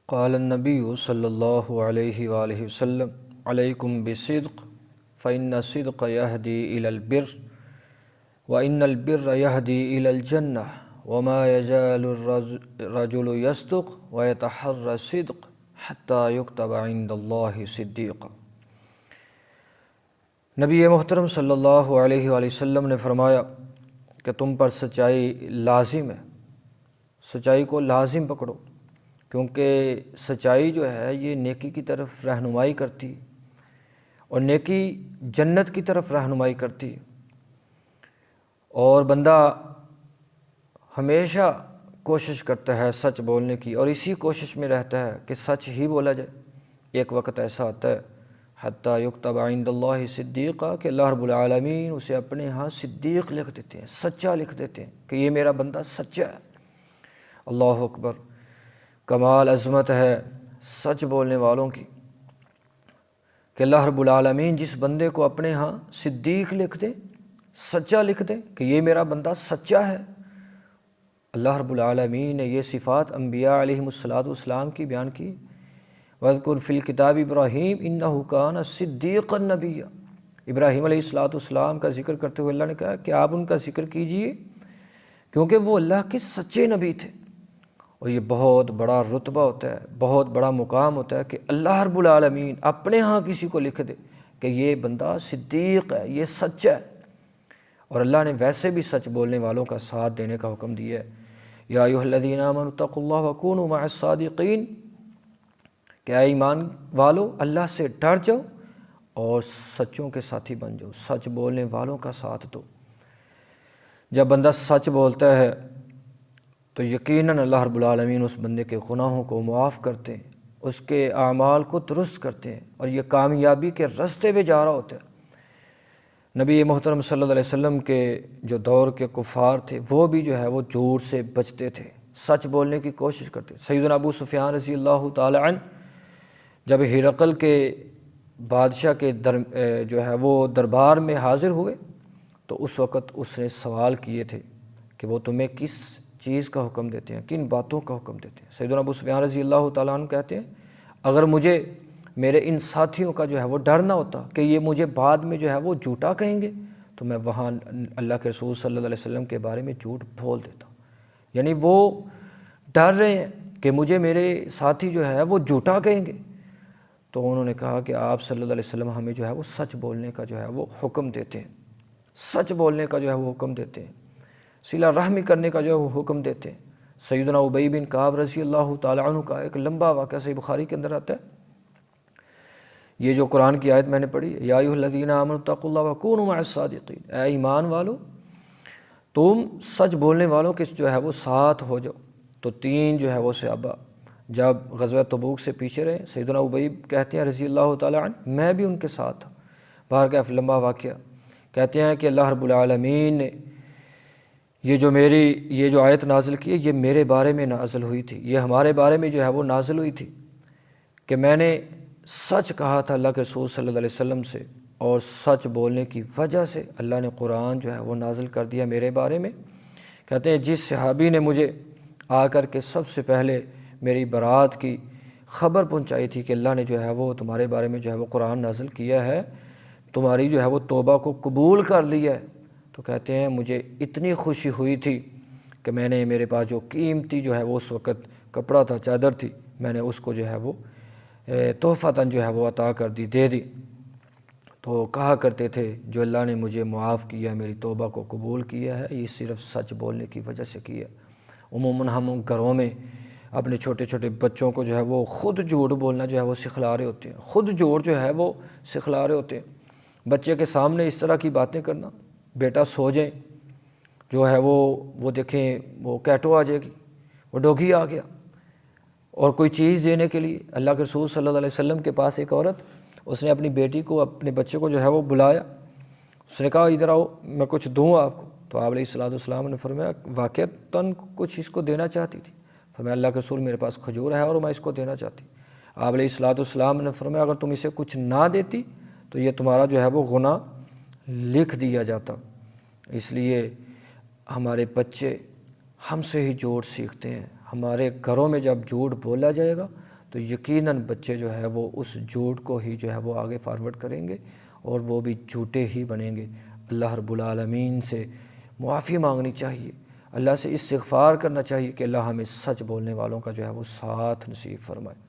قال النبی صلی اللہ علیہ وآلہ وسلم علیکم بالصدق فإن الصدق یہدی الی البر وإن البر یہدی الی الجنہ وما یزال الرجل یصدق ویتحری الصدق حتی یکتب عند اللہ صدیقا۔ نبی محترم صلی اللہ علیہ وآلہ وسلم نے فرمایا کہ تم پر سچائی لازم ہے، سچائی کو لازم پکڑو، کیونکہ سچائی جو ہے یہ نیکی کی طرف رہنمائی کرتی ہے اور نیکی جنت کی طرف رہنمائی کرتی ہے، اور بندہ ہمیشہ کوشش کرتا ہے سچ بولنے کی اور اسی کوشش میں رہتا ہے کہ سچ ہی بولا جائے۔ ایک وقت ایسا آتا ہے حتیٰ یکتب عند اللہ صدیقا کہ اللہ رب العالمین اسے اپنے ہاں صدیق لکھ دیتے ہیں، سچا لکھ دیتے ہیں کہ یہ میرا بندہ سچا ہے۔ اللہ اکبر، کمال عظمت ہے سچ بولنے والوں کی کہ اللہ رب العالمین جس بندے کو اپنے ہاں صدیق لکھ دے، سچا لکھ دے کہ یہ میرا بندہ سچا ہے۔ اللہ رب العالمین نے یہ صفات انبیاء علیہم السلام کی بیان کی۔ وَاذْكُرْ فِي الْكِتَابِ ابراہیم إِنَّهُ كَانَ صِدِّيقًا نَبِيًّا۔ ابراہیم علیہ السلام کا ذکر کرتے ہوئے اللہ نے کہا کہ آپ ان کا ذکر کیجئے کیونکہ وہ اللہ کے سچے نبی تھے۔ اور یہ بہت بڑا رتبہ ہوتا ہے، بہت بڑا مقام ہوتا ہے کہ اللہ رب العالمین اپنے ہاں کسی کو لکھ دے کہ یہ بندہ صدیق ہے، یہ سچا ہے۔ اور اللہ نے ویسے بھی سچ بولنے والوں کا ساتھ دینے کا حکم دیا ہے، یا ایھا الذین آمنوا اتقوا اللہ وکونوا مع الصادقین، کہ اے ایمان والو اللہ سے ڈر جاؤ اور سچوں کے ساتھی بن جاؤ، سچ بولنے والوں کا ساتھ دو۔ جب بندہ سچ بولتا ہے تو یقیناً اللہ رب العالمین اس بندے کے گناہوں کو معاف کرتے ہیں، اس کے اعمال کو درست کرتے ہیں اور یہ کامیابی کے راستے پہ جا رہا ہوتا ہے۔ نبی محترم صلی اللہ علیہ وسلم کے جو دور کے کفار تھے وہ بھی جو ہے وہ جھوٹ سے بچتے تھے، سچ بولنے کی کوشش کرتے۔ سیدنا ابو سفیان رضی اللہ تعالی عنہ جب ہرقل کے بادشاہ کے جو ہے وہ دربار میں حاضر ہوئے تو اس وقت اس نے سوال کیے تھے کہ وہ تمہیں کس چیز کا حکم دیتے ہیں، کن باتوں کا حکم دیتے ہیں۔ سیدنا ابو سفیان رضی اللہ تعالیٰ عنہ کہتے ہیں اگر مجھے میرے ان ساتھیوں کا جو ہے وہ ڈر نہ ہوتا کہ یہ مجھے بعد میں جو ہے وہ جھوٹا کہیں گے تو میں وہاں اللہ کے رسول صلی اللہ علیہ وسلم کے بارے میں جھوٹ بول دیتا۔ یعنی وہ ڈر رہے ہیں کہ مجھے میرے ساتھی جو ہے وہ جھوٹا کہیں گے، تو انہوں نے کہا کہ آپ صلی اللہ علیہ وسلم ہمیں جو ہے وہ سچ بولنے کا جو ہے وہ حکم دیتے ہیں، سچ بولنے کا جو ہے وہ حکم دیتے ہیں، صلہ رحمی کرنے کا جو ہے وہ حکم دیتے ہیں۔ سیدنا ابی بن کعب رضی اللہ تعالیٰ عنہ کا ایک لمبا واقعہ صحیح بخاری کے اندر آتا ہے۔ یہ جو قرآن کی آیت میں نے پڑھی، یا ایھا الذین آمنوا اتقوا اللہ وکونوا مع الصادقین، اے ایمان والو تم سچ بولنے والوں کے جو ہے وہ ساتھ ہو جاؤ۔ تو تین جو ہے وہ صحابہ جب غزوہ تبوک سے پیچھے رہے، سیدنا ابی کہتے ہیں رضی اللہ تعالیٰ عنہ میں بھی ان کے ساتھ تھا۔ بہرکیف لمبا واقعہ، کہتے ہیں کہ اللہ رب العالمین نے یہ جو آیت نازل کی ہے یہ میرے بارے میں نازل ہوئی تھی، یہ ہمارے بارے میں جو ہے وہ نازل ہوئی تھی کہ میں نے سچ کہا تھا اللہ کے رسول صلی اللہ علیہ وسلم سے، اور سچ بولنے کی وجہ سے اللہ نے قرآن جو ہے وہ نازل کر دیا میرے بارے میں۔ کہتے ہیں جس صحابی نے مجھے آ کر کے سب سے پہلے میری برات کی خبر پہنچائی تھی کہ اللہ نے جو ہے وہ تمہارے بارے میں جو ہے وہ قرآن نازل کیا ہے، تمہاری جو ہے وہ توبہ کو قبول کر لیا ہے، تو کہتے ہیں مجھے اتنی خوشی ہوئی تھی کہ میں نے میرے پاس جو قیمتی جو ہے وہ اس وقت کپڑا تھا، چادر تھی، میں نے اس کو جو ہے وہ تحفتاً جو ہے وہ عطا کر دی، دے دی۔ تو کہا کرتے تھے جو اللہ نے مجھے معاف کیا، میری توبہ کو قبول کیا ہے، یہ صرف سچ بولنے کی وجہ سے کیا۔ عموماً ہم گھروں میں اپنے چھوٹے چھوٹے بچوں کو جو ہے وہ خود جھوٹ بولنا جو ہے وہ سکھلا رہے ہوتے ہیں، خود جھوٹ جو ہے وہ سکھلا رہے ہوتے ہیں۔ بچے کے سامنے اس طرح کی باتیں کرنا، بیٹا سو جائیں جو ہے وہ دیکھیں وہ کیٹو آ جائے گی، وہ ڈوگی آ گیا، اور کوئی چیز دینے کے لیے اللہ کے رسول صلی اللہ علیہ وسلم کے پاس ایک عورت، اس نے اپنی بیٹی کو، اپنے بچے کو جو ہے وہ بلایا، اس نے کہا ادھر آؤ میں کچھ دوں آپ کو، تو آپ علیہ السلام نے فرمایا واقعتاً کچھ اس کو دینا چاہتی تھی؟ فرمایا اللہ کے رسول میرے پاس کھجور ہے اور میں اس کو دینا چاہتی۔ آپ علیہ السلام نے فرمایا اگر تم اسے کچھ نہ دیتی تو یہ تمہارا جو ہے وہ گناہ لکھ دیا جاتا۔ اس لیے ہمارے بچے ہم سے ہی جھوٹ سیکھتے ہیں، ہمارے گھروں میں جب جھوٹ بولا جائے گا تو یقیناً بچے جو ہے وہ اس جھوٹ کو ہی جو ہے وہ آگے فارورڈ کریں گے اور وہ بھی جھوٹے ہی بنیں گے۔ اللہ رب العالمین سے معافی مانگنی چاہیے، اللہ سے استغفار کرنا چاہیے کہ اللہ ہمیں سچ بولنے والوں کا جو ہے وہ ساتھ نصیب فرمائے۔